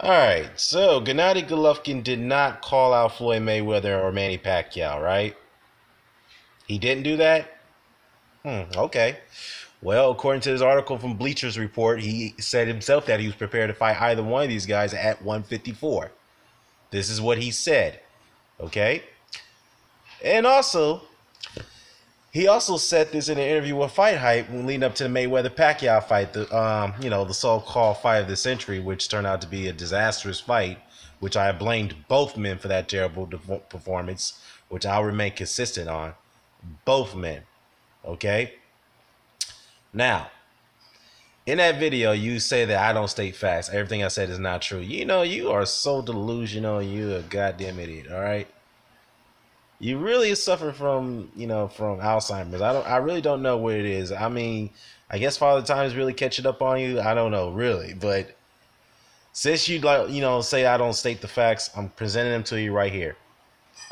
All right, so Gennady Golovkin did not call out Floyd Mayweather or Manny Pacquiao, right? He didn't do that? Okay. Well, according to this article from Bleacher's Report, he said himself that he was prepared to fight either one of these guys at 154. This is what he said, okay? And also, he also said this in an interview with Fight Hype when leading up to the Mayweather Pacquiao fight, the so-called fight of the century, which turned out to be a disastrous fight, which I blamed both men for that terrible performance, which I'll remain consistent on. Both men, okay? Now, in that video, you say that I don't state facts. Everything I said is not true. You know, you are so delusional. You're a goddamn idiot, all right? You really suffer from, from Alzheimer's. I really don't know what it is. I mean, I guess Father Time is really catching up on you. I don't know, really. But since you say I don't state the facts, I'm presenting them to you right here.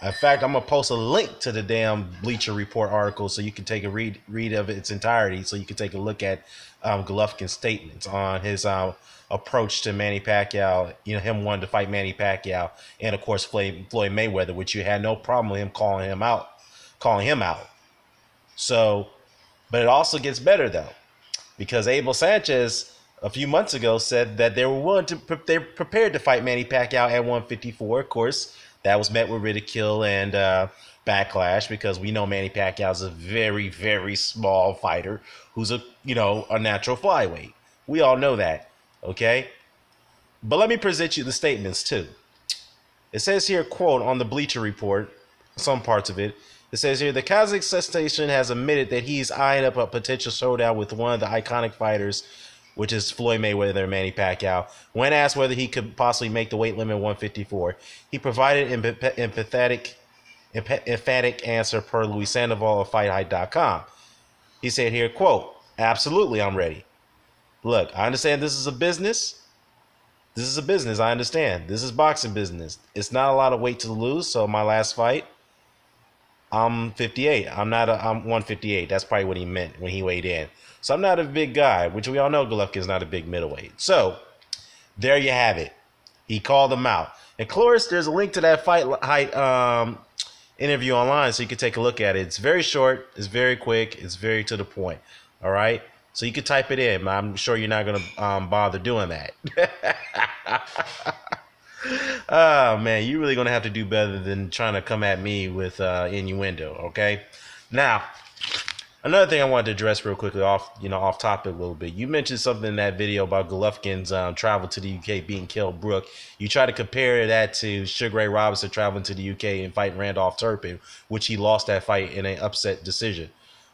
In fact, I'm gonna post a link to the damn Bleacher Report article so you can take a read of its entirety, so you can take a look at Golovkin's statements on his approach to Manny Pacquiao. Him wanting to fight Manny Pacquiao, and of course Floyd Mayweather, which you had no problem with him calling him out. So, but it also gets better though, because Abel Sanchez a few months ago said that they were they're prepared to fight Manny Pacquiao at 154. Of course, that was met with ridicule and backlash, because we know Manny Pacquiao is a very, very small fighter who's a natural flyweight. We all know that, okay? But let me present you the statements too. It says here, quote, on the Bleacher Report, some parts of it, it says here, the Kazakh station has admitted that he's eyeing up a potential showdown with one of the iconic fighters, which is Floyd Mayweather and Manny Pacquiao. When asked whether he could possibly make the weight limit 154, he provided an emphatic answer per Luis Sandoval of FightHype.com. He said here, quote, absolutely, I'm ready. Look, I understand this is a business. This is a business, I understand. This is boxing business. It's not a lot of weight to lose, so my last fight, I'm 58. I'm 158. That's probably what he meant when he weighed in. So I'm not a big guy, which we all know Golovkin is not a big middleweight. So there you have it. He called him out. And of course, there's a link to that Fight Hype interview online, so you can take a look at it. It's very short. It's very quick. It's very to the point. All right? So you can type it in. I'm sure you're not going to bother doing that. Oh man, you're really gonna have to do better than trying to come at me with innuendo. Okay. Now, another thing I wanted to address real quickly, off topic a little bit. You mentioned something in that video about Golovkin's travel to the UK being Kell Brook. You try to compare that to Sugar Ray Robinson traveling to the UK and fighting Randolph Turpin, which he lost that fight in an upset decision.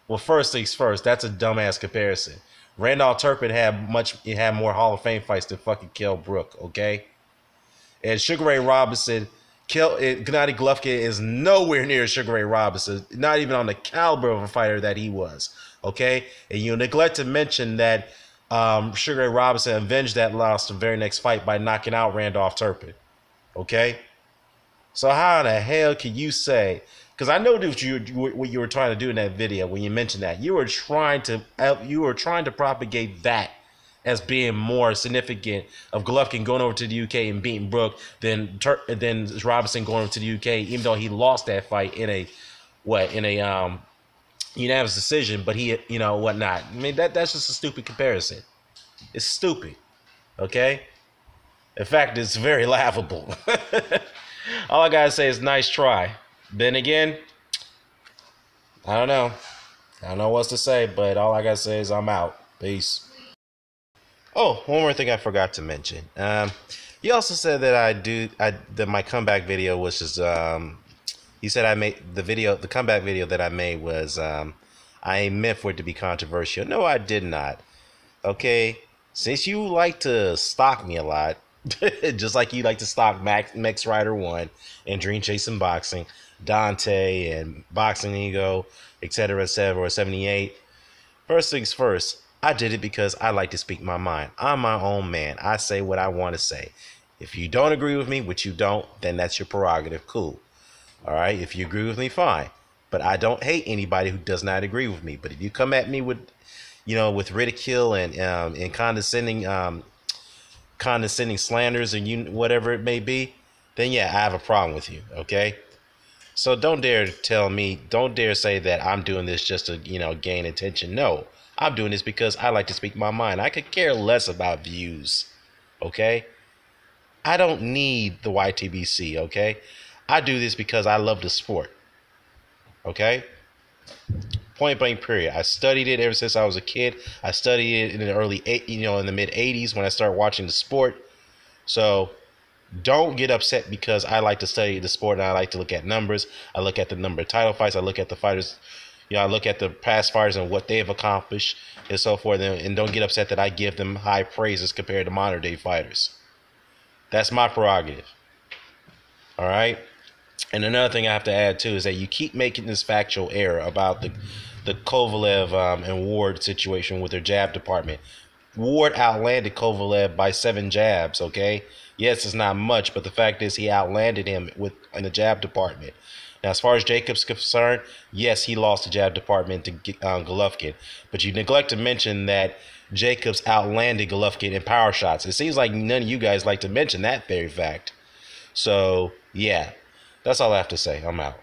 Well, first things first, that's a dumbass comparison. Randolph Turpin had more Hall of Fame fights than fucking Kell Brook. Okay. And Sugar Ray Robinson, Gennady Golovkin is nowhere near Sugar Ray Robinson, not even on the caliber of a fighter that he was. Okay? And you neglect to mention that Sugar Ray Robinson avenged that loss the very next fight by knocking out Randolph Turpin. Okay? So how the hell can you say? Because I know what you were trying to do in that video when you mentioned that. You were trying to propagate that as being more significant of Golovkin going over to the UK and beating Brook than Robinson going over to the UK, even though he lost that fight in a unanimous decision, but he whatnot. I mean that's just a stupid comparison. It's stupid. Okay? In fact, it's very laughable. All I gotta say is nice try. Then again, I don't know. I don't know what to say, but all I gotta say is I'm out. Peace. Oh, one more thing I forgot to mention. He also said that that my comeback video was just he said I made the comeback video that I made was I meant for it to be controversial. No, I did not. Okay, since you like to stalk me a lot, just like you like to stalk Max Rider 1 and Dream Chasing Boxing, Dante and Boxing Ego, etc., or 78. First things first, I did it because I like to speak my mind. I'm my own man. I say what I want to say. If you don't agree with me, which you don't, then that's your prerogative. Cool. All right. If you agree with me, fine. But I don't hate anybody who does not agree with me. But if you come at me with ridicule and condescending condescending slanders and you whatever it may be, then yeah, I have a problem with you. Okay. So don't dare say that I'm doing this just to, gain attention. No, I'm doing this because I like to speak my mind. I could care less about views. Okay. I don't need the YTBC. Okay. I do this because I love the sport. Okay. Point blank period. I studied it ever since I was a kid. I studied it in the in the mid 80s when I started watching the sport. So don't get upset because I like to study the sport and I like to look at numbers. I look at the number of title fights. I look at the fighters. I look at the past fighters and what they have accomplished and so forth. And don't get upset that I give them high praises compared to modern day fighters. That's my prerogative. All right. And another thing I have to add too is that you keep making this factual error about the Kovalev and Ward situation with their jab department. Ward outlanded Kovalev by 7 jabs. Okay, yes, it's not much, but the fact is he outlanded him in the jab department. Now, as far as Jacobs concerned, yes, he lost the jab department to Golovkin, but you neglect to mention that Jacobs outlanded Golovkin in power shots. It seems like none of you guys like to mention that very fact. So, yeah, that's all I have to say. I'm out.